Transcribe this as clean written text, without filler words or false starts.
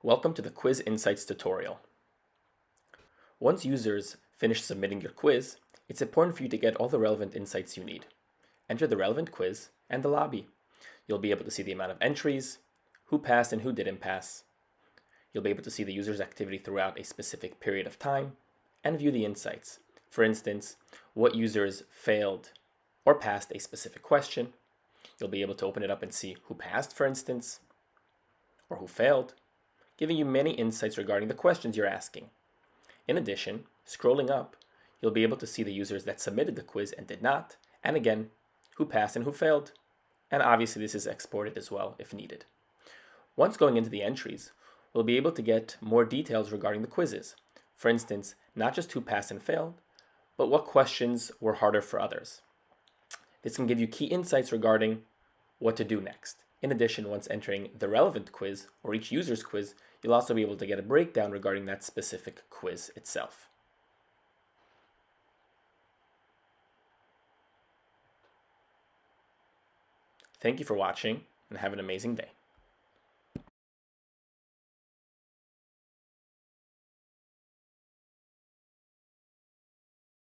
Welcome to the Quiz Insights tutorial. Once users finish submitting your quiz, it's important for you to get all the relevant insights you need. Enter the relevant quiz and the lobby. You'll be able to see the amount of entries, who passed and who didn't pass. You'll be able to see the user's activity throughout a specific period of time and view the insights. For instance, what users failed or passed a specific question. You'll be able to open it up and see who passed, for instance, or who failed, giving you many insights regarding the questions you're asking. In addition, scrolling up, you'll be able to see the users that submitted the quiz and did not, and again, who passed and who failed. And obviously this is exported as well if needed. Once going into the entries, we'll be able to get more details regarding the quizzes. For instance, not just who passed and failed, but what questions were harder for others. This can give you key insights regarding what to do next. In addition, once entering the relevant quiz or each user's quiz, you'll also be able to get a breakdown regarding that specific quiz itself. Thank you for watching and have an amazing day.